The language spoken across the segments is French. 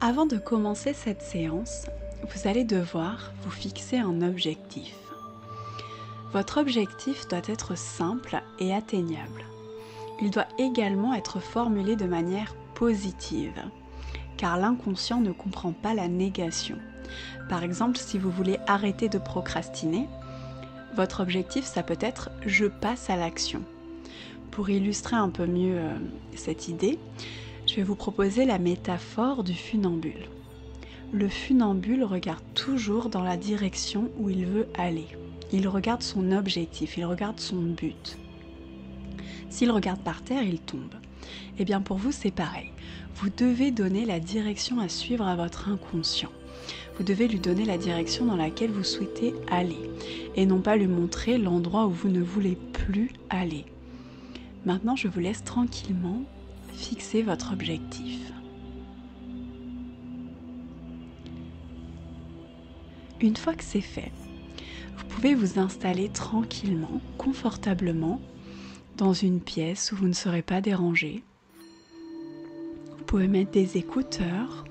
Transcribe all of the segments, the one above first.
Avant de commencer cette séance, vous allez devoir vous fixer un objectif. Votre objectif doit être simple et atteignable. Il doit également être formulé de manière positive, car l'inconscient ne comprend pas la négation. Par exemple, si vous voulez arrêter de procrastiner, votre objectif, ça peut être « je passe à l'action ». Pour illustrer un peu mieux cette idée, je vais vous proposer la métaphore du funambule. Le funambule regarde toujours dans la direction où il veut aller. Il regarde son objectif, il regarde son but. S'il regarde par terre, il tombe. Et bien pour vous, c'est pareil. Vous devez donner la direction à suivre à votre inconscient. Vous devez lui donner la direction dans laquelle vous souhaitez aller et non pas lui montrer l'endroit où vous ne voulez plus aller. Maintenant, je vous laisse tranquillement fixer votre objectif. Une fois que c'est fait, vous pouvez vous installer tranquillement, confortablement, dans une pièce où vous ne serez pas dérangé. Vous pouvez mettre des écouteurs.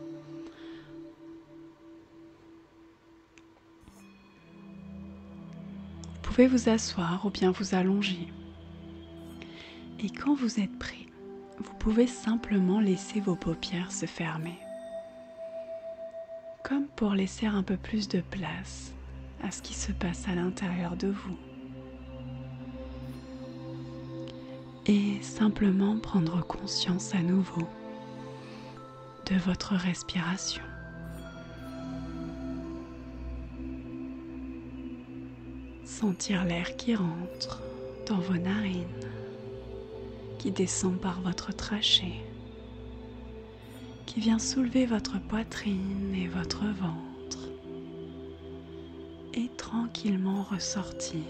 Vous pouvez vous asseoir ou bien vous allonger. Et quand vous êtes prêt, vous pouvez simplement laisser vos paupières se fermer. Comme pour laisser un peu plus de place à ce qui se passe à l'intérieur de vous. Et simplement prendre conscience à nouveau de votre respiration. Sentir l'air qui rentre dans vos narines, qui descend par votre trachée, qui vient soulever votre poitrine et votre ventre, et tranquillement ressortir.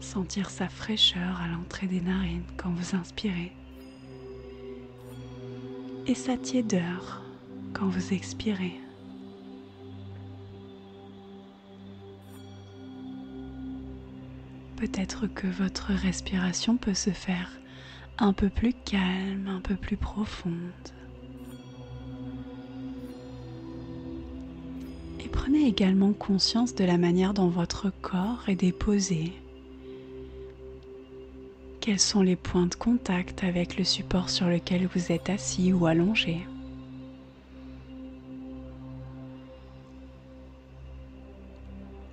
Sentir sa fraîcheur à l'entrée des narines quand vous inspirez, et sa tiédeur quand vous expirez. Peut-être que votre respiration peut se faire un peu plus calme, un peu plus profonde. Et prenez également conscience de la manière dont votre corps est déposé. Quels sont les points de contact avec le support sur lequel vous êtes assis ou allongé?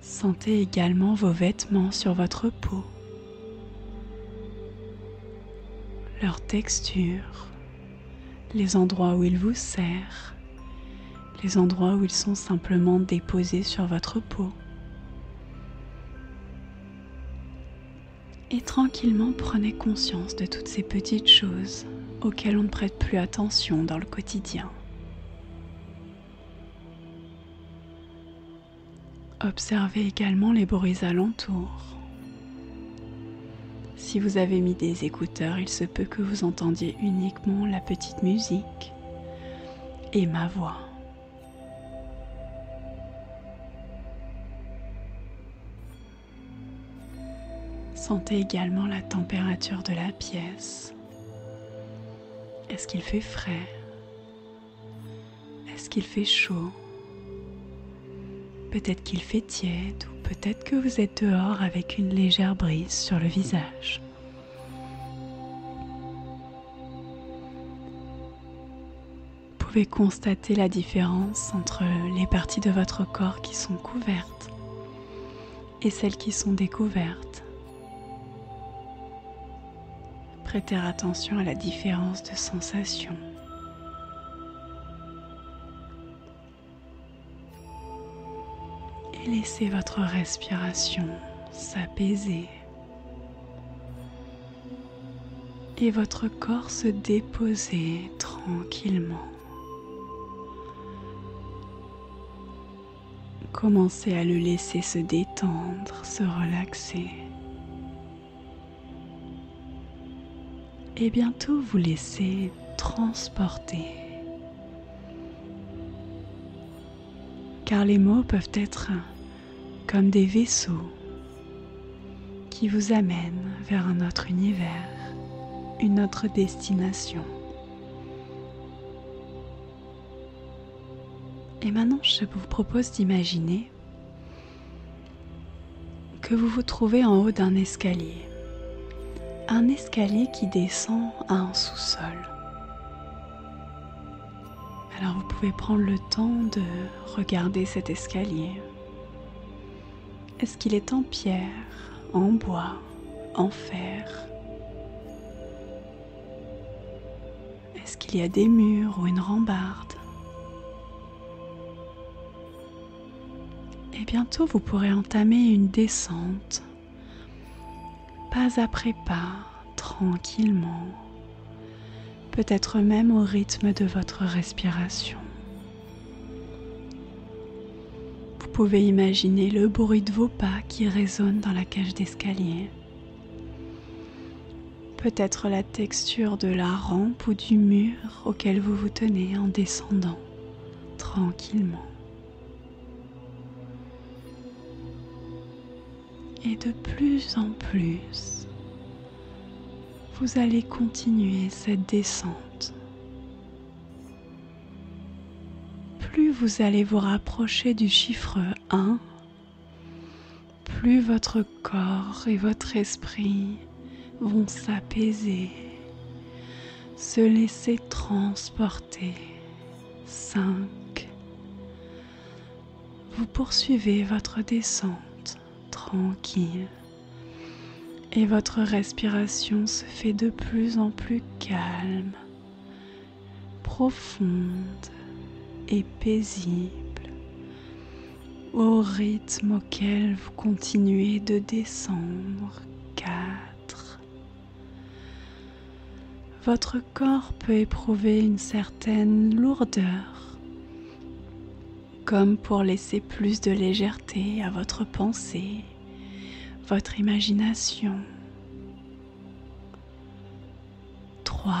Sentez également vos vêtements sur votre peau, leur texture, les endroits où ils vous serrent, les endroits où ils sont simplement déposés sur votre peau. Et tranquillement prenez conscience de toutes ces petites choses auxquelles on ne prête plus attention dans le quotidien. Observez également les bruits alentours. Si vous avez mis des écouteurs, il se peut que vous entendiez uniquement la petite musique et ma voix. Sentez également la température de la pièce. Est-ce qu'il fait frais? Est-ce qu'il fait chaud? Peut-être qu'il fait tiède ou peut-être que vous êtes dehors avec une légère brise sur le visage. Vous pouvez constater la différence entre les parties de votre corps qui sont couvertes et celles qui sont découvertes. Prêtez attention à la différence de sensation. Et laissez votre respiration s'apaiser et votre corps se déposer tranquillement. Commencez à le laisser se détendre, se relaxer. Et bientôt vous laissez transporter. Car les mots peuvent être comme des vaisseaux qui vous amènent vers un autre univers. une autre destination. Et maintenant, je vous propose d'imaginer que vous vous trouvez en haut d'un escalier. Un escalier qui descend à un sous-sol. Alors vous pouvez prendre le temps de regarder cet escalier. Est-ce qu'il est en pierre, en bois, en fer? Est-ce qu'il y a des murs ou une rambarde? Et bientôt vous pourrez entamer une descente, pas après pas, tranquillement, peut-être même au rythme de votre respiration. Vous pouvez imaginer le bruit de vos pas qui résonnent dans la cage d'escalier. Peut-être la texture de la rampe ou du mur auquel vous vous tenez en descendant tranquillement. Et de plus en plus, vous allez continuer cette descente. Plus vous allez vous rapprocher du chiffre 1, plus votre corps et votre esprit vont s'apaiser, se laisser transporter. 5. Vous poursuivez votre descente tranquille et votre respiration se fait de plus en plus calme, profonde et paisible au rythme auquel vous continuez de descendre. 4. Votre corps peut éprouver une certaine lourdeur, comme pour laisser plus de légèreté à votre pensée, votre imagination. 3.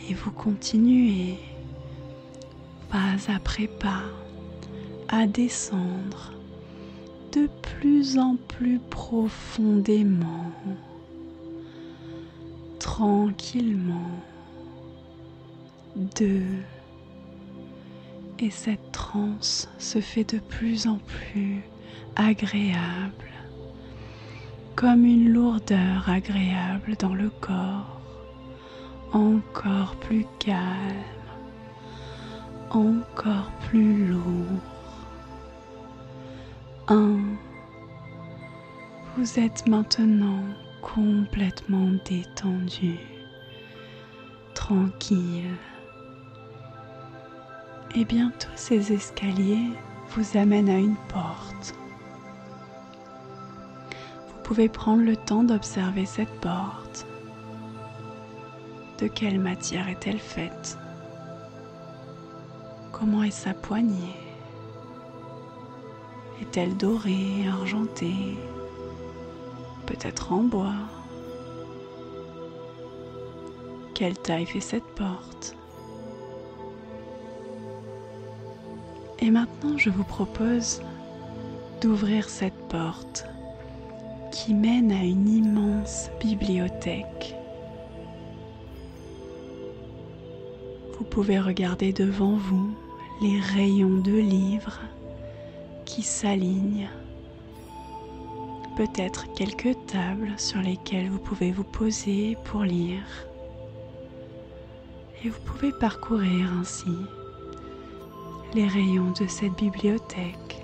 Et vous continuez, pas après pas, à descendre de plus en plus profondément, tranquillement. 2. Et cette transe se fait de plus en plus agréable, comme une lourdeur agréable dans le corps, encore plus calme, encore plus lourd. 1. Vous êtes maintenant complètement détendu, tranquille. Et bientôt ces escaliers vous amènent à une porte. Vous pouvez prendre le temps d'observer cette porte. De quelle matière est-elle faite? Comment est sa poignée? Est-elle dorée, argentée? Peut-être en bois? Quelle taille fait cette porte? Et maintenant, je vous propose d'ouvrir cette porte qui mène à une immense bibliothèque. Vous pouvez regarder devant vous les rayons de livres qui s'alignent. Peut-être quelques tables sur lesquelles vous pouvez vous poser pour lire. Et vous pouvez parcourir ainsi les rayons de cette bibliothèque.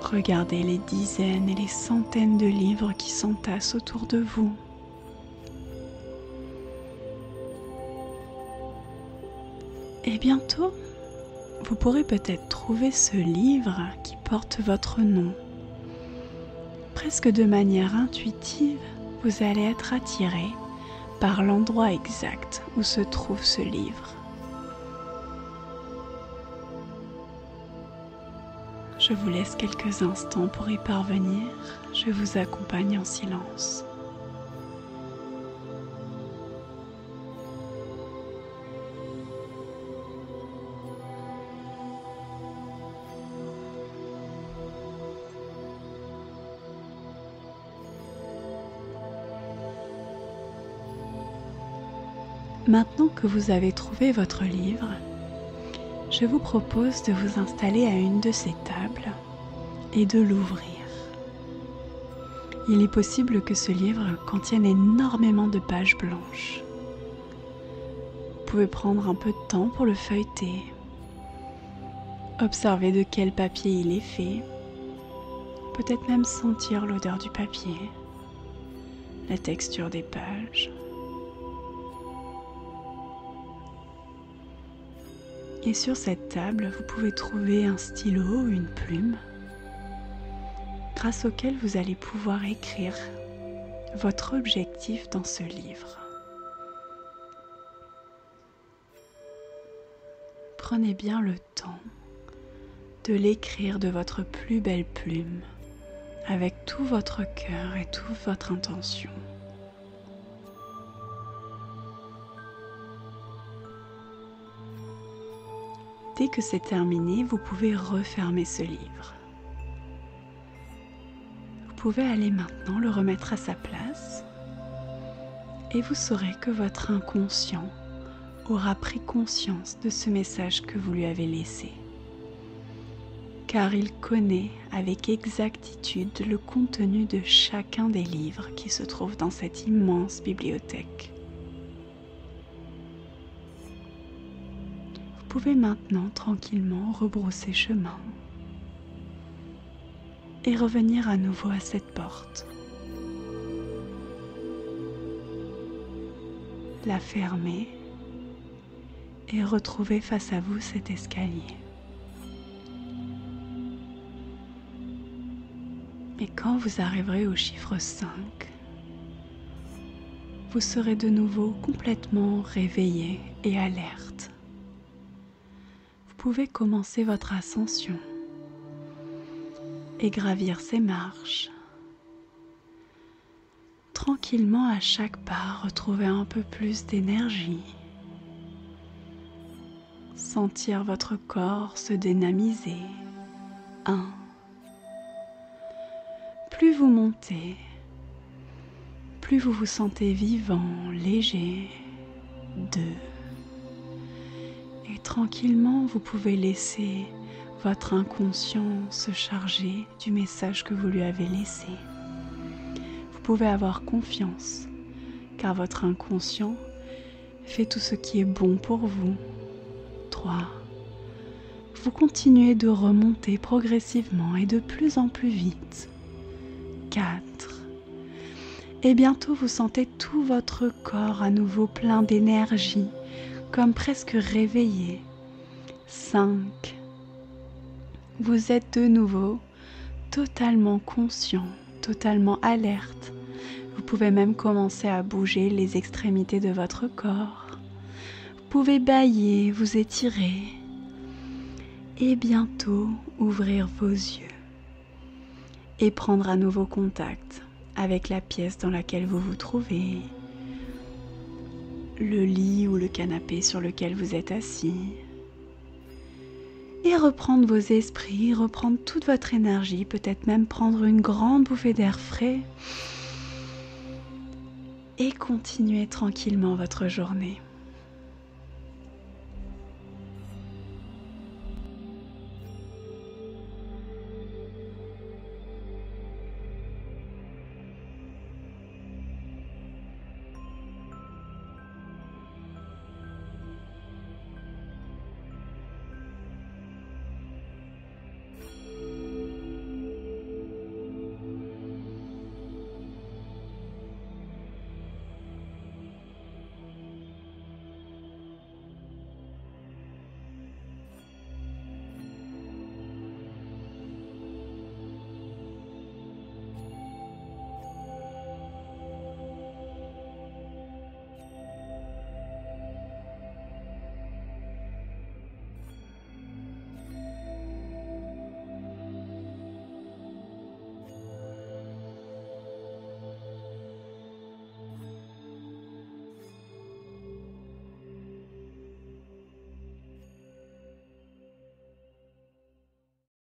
Regardez les dizaines et les centaines de livres qui s'entassent autour de vous. Et bientôt, vous pourrez peut-être trouver ce livre qui porte votre nom. Presque de manière intuitive, vous allez être attiré par l'endroit exact où se trouve ce livre. Je vous laisse quelques instants pour y parvenir. Je vous accompagne en silence. Maintenant que vous avez trouvé votre livre, je vous propose de vous installer à une de ces tables et de l'ouvrir. Il est possible que ce livre contienne énormément de pages blanches. Vous pouvez prendre un peu de temps pour le feuilleter, observer de quel papier il est fait, peut-être même sentir l'odeur du papier, la texture des pages. Et sur cette table, vous pouvez trouver un stylo ou une plume grâce auquel vous allez pouvoir écrire votre objectif dans ce livre. Prenez bien le temps de l'écrire de votre plus belle plume, avec tout votre cœur et toute votre intention. Dès que c'est terminé, vous pouvez refermer ce livre. Vous pouvez aller maintenant le remettre à sa place et vous saurez que votre inconscient aura pris conscience de ce message que vous lui avez laissé. Car il connaît avec exactitude le contenu de chacun des livres qui se trouvent dans cette immense bibliothèque. Vous pouvez maintenant tranquillement rebrousser chemin et revenir à nouveau à cette porte. La fermer et retrouver face à vous cet escalier. Et quand vous arriverez au chiffre 5, vous serez de nouveau complètement réveillé et alerte. Vous pouvez commencer votre ascension et gravir ces marches. Tranquillement, à chaque pas, retrouver un peu plus d'énergie. Sentir votre corps se dynamiser. 1. Plus vous montez, plus vous vous sentez vivant, léger. 2. Et tranquillement, vous pouvez laisser votre inconscient se charger du message que vous lui avez laissé. Vous pouvez avoir confiance, car votre inconscient fait tout ce qui est bon pour vous. 3. Vous continuez de remonter progressivement et de plus en plus vite. 4. Et bientôt vous sentez tout votre corps à nouveau plein d'énergie, comme presque réveillé. 5. Vous êtes de nouveau totalement conscient, totalement alerte. Vous pouvez même commencer à bouger les extrémités de votre corps. Vous pouvez bâiller, vous étirer et bientôt ouvrir vos yeux et prendre à nouveau contact avec la pièce dans laquelle vous vous trouvez, le lit ou le canapé sur lequel vous êtes assis, et reprendre vos esprits, reprendre toute votre énergie, peut-être même prendre une grande bouffée d'air frais et continuer tranquillement votre journée.